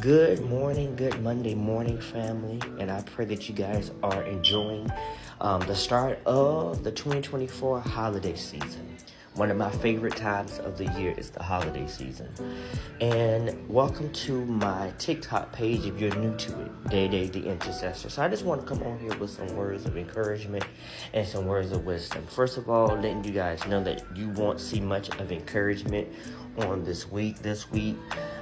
Good morning, good Monday morning, family, and I pray that you guys are enjoying the start of the 2024 holiday season. One of my favorite times of the year is the holiday season. And welcome to my TikTok page if you're new to it, Day the Intercessor. So I just want to come on here with some words of encouragement and some words of wisdom. First of all, letting you guys know that you won't see much of encouragement on this week. This week,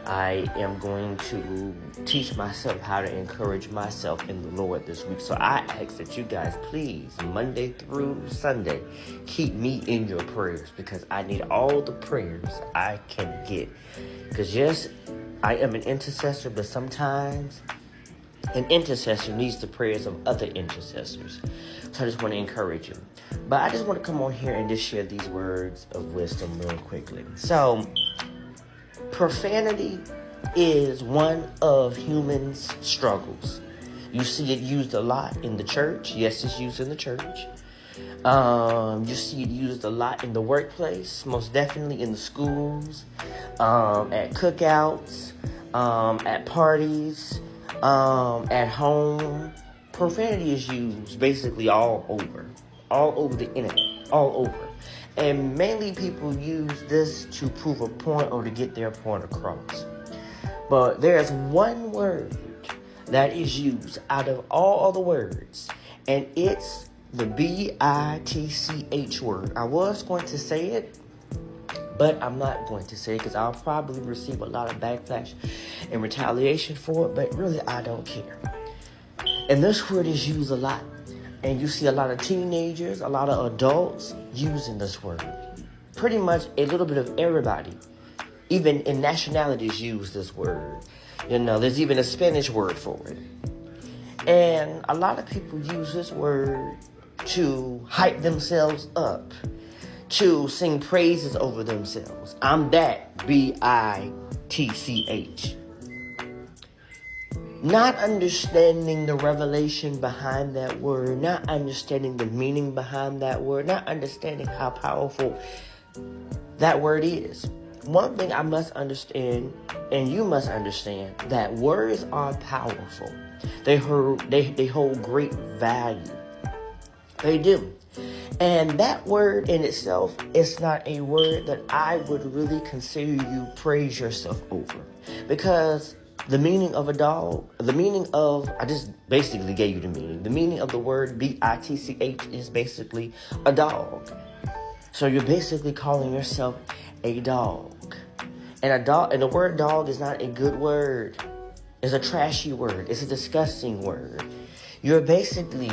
I am going to teach myself how to encourage myself in the Lord this week. So I ask that you guys please, Monday through Sunday, keep me in your prayers because I need all the prayers I can get. Because yes, I am an intercessor, but sometimes an intercessor needs the prayers of other intercessors. So I just want to encourage you. But I just want to come on here and just share these words of wisdom real quickly. So, profanity is one of humans' struggles. You see it used a lot in the church. Yes, it's used in the church. You see it used a lot in the workplace, most definitely in the schools, at cookouts, at parties, at home. Profanity is used basically all over the internet, all over. And mainly people use this to prove a point or to get their point across. But there's one word that is used out of all other words, and it's the bitch word. I was going to say it, but I'm not going to say it because I'll probably receive a lot of backlash and retaliation for it, but really I don't care. And this word is used a lot. And you see a lot of teenagers, a lot of adults using this word. Pretty much a little bit of everybody, even in nationalities, use this word. You know, there's even a Spanish word for it. And a lot of people use this word to hype themselves up, to sing praises over themselves. I'm that, bitch. Not understanding the revelation behind that word, not understanding the meaning behind that word, not understanding how powerful that word is. One thing I must understand, and you must understand, that words are powerful. They hold great value. They do. And that word in itself is not a word that I would really consider you praise yourself over. Because the meaning of a dog, I just basically gave you the meaning. The meaning of the word bitch is basically a dog. So you're basically calling yourself a dog. And the word dog is not a good word. It's a trashy word. It's a disgusting word. You're basically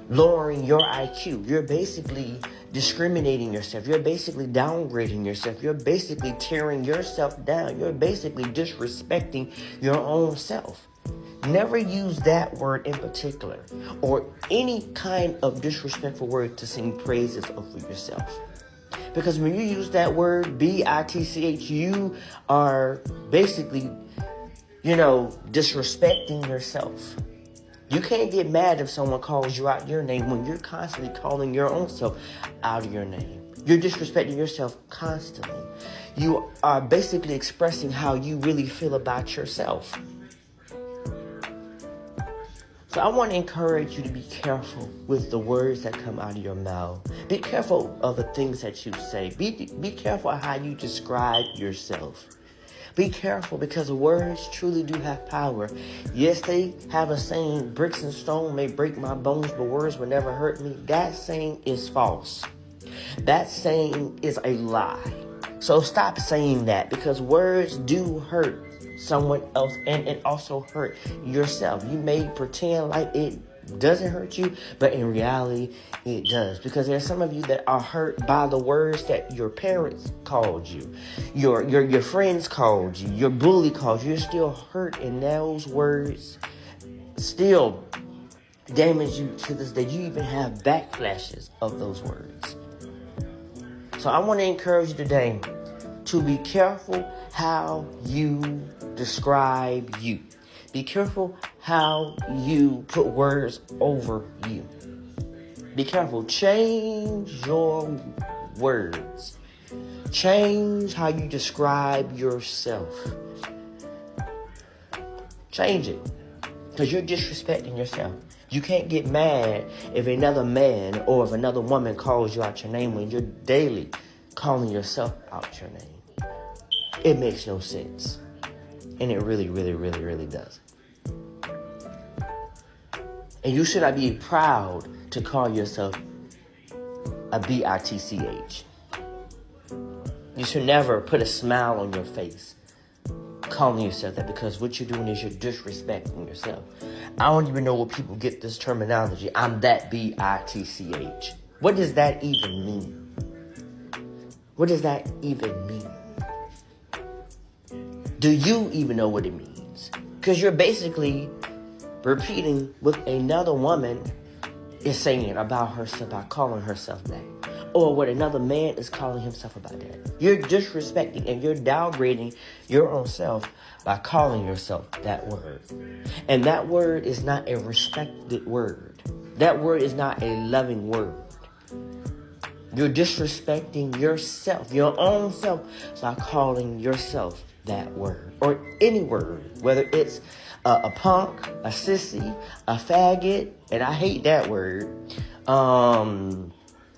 lowering your IQ. You're basically discriminating yourself. You're basically downgrading yourself. You're basically tearing yourself down. You're basically disrespecting your own self. Never use that word in particular or any kind of disrespectful word to sing praises over yourself. Because when you use that word, bitch, you are basically, disrespecting yourself. You can't get mad if someone calls you out your name when you're constantly calling your own self out of your name. You're disrespecting yourself constantly. You are basically expressing how you really feel about yourself. So I want to encourage you to be careful with the words that come out of your mouth. Be careful of the things that you say. Be careful how you describe yourself. Be careful because words truly do have power. Yes, they have a saying, bricks and stone may break my bones, but words will never hurt me. That saying is false. That saying is a lie. So stop saying that because words do hurt someone else and it also hurt yourself. You may pretend like it doesn't hurt you, but in reality it does, because there's some of you that are hurt by the words that your parents called you, your friends called you, your bully called you. You're still hurt, and those words still damage you to this day. You even have backflashes of those words. So I want to encourage you today to be careful how you describe you. Be careful how you put words over you. Be careful. Change your words. Change how you describe yourself. Change it. Because you're disrespecting yourself. You can't get mad if another man or if another woman calls you out your name when you're daily calling yourself out your name. It makes no sense. And it really, really, really, really does. And you should not be proud to call yourself a bitch. You should never put a smile on your face calling yourself that, because what you're doing is you're disrespecting yourself. I don't even know where people get this terminology. I'm that bitch. What does that even mean? What does that even mean? Do you even know what it means? Because you're basically repeating what another woman is saying about herself by calling herself that. Or what another man is calling himself about that. You're disrespecting and you're downgrading your own self by calling yourself that word. And that word is not a respected word. That word is not a loving word. You're disrespecting yourself, your own self, by calling yourself that word. Or any word, whether it's a punk, a sissy, a faggot, and I hate that word,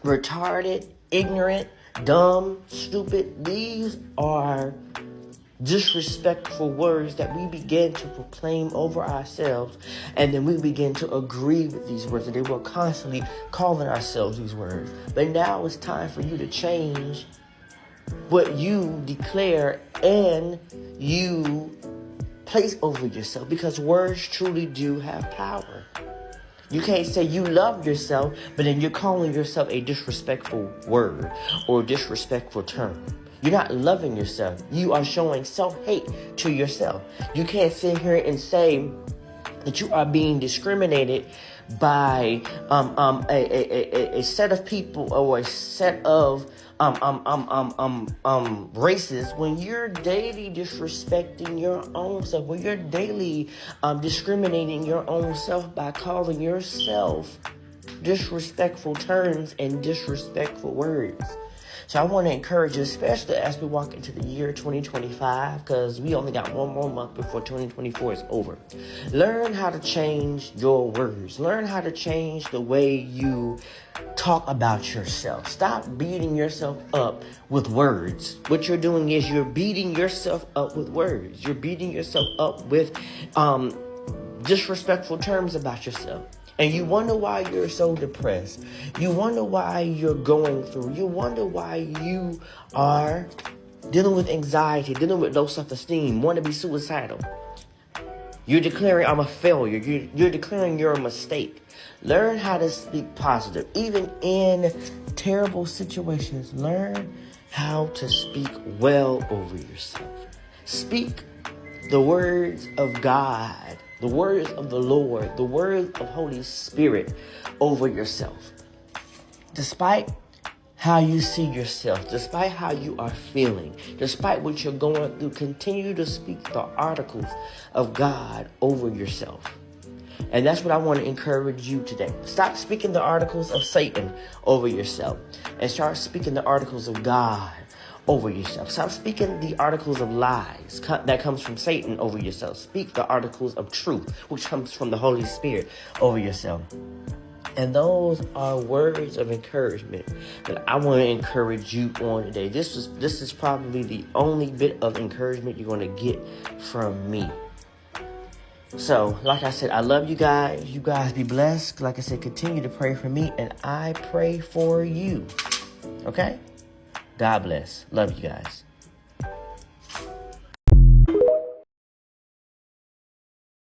retarded, ignorant, dumb, stupid. These are disrespectful words that we begin to proclaim over ourselves, and then we begin to agree with these words, and they will constantly calling ourselves these words. But now it's time for you to change what you declare and you place over yourself, because words truly do have power. You can't say you love yourself, but then you're calling yourself a disrespectful word or disrespectful term. You're not loving yourself. You are showing self-hate to yourself. You can't sit here and say that you are being discriminated by a set of people or a set of races when you're daily disrespecting your own self, when you're daily discriminating your own self by calling yourself disrespectful terms and disrespectful words. So I want to encourage you, especially as we walk into the year 2025, because we only got one more month before 2024 is over. Learn how to change your words. Learn how to change the way you talk about yourself. Stop beating yourself up with words. What you're doing is you're beating yourself up with words. You're beating yourself up with disrespectful terms about yourself. And you wonder why you're so depressed. You wonder why you're going through. You wonder why you are dealing with anxiety, dealing with low self-esteem, want to be suicidal. You're declaring I'm a failure. You're declaring you're a mistake. Learn how to speak positive. Even in terrible situations, learn how to speak well over yourself. Speak the words of God, the words of the Lord, the words of Holy Spirit over yourself. Despite how you see yourself, despite how you are feeling, despite what you're going through, continue to speak the articles of God over yourself. And that's what I want to encourage you today. Stop speaking the articles of Satan over yourself and start speaking the articles of God over yourself. Stop speaking the articles of lies that comes from Satan over yourself. Speak the articles of truth, which comes from the Holy Spirit, over yourself. And those are words of encouragement that I want to encourage you on today. This is probably the only bit of encouragement you're going to get from me. So, like I said, I love you guys. You guys be blessed. Like I said, continue to pray for me, and I pray for you. Okay? God bless. Love you guys.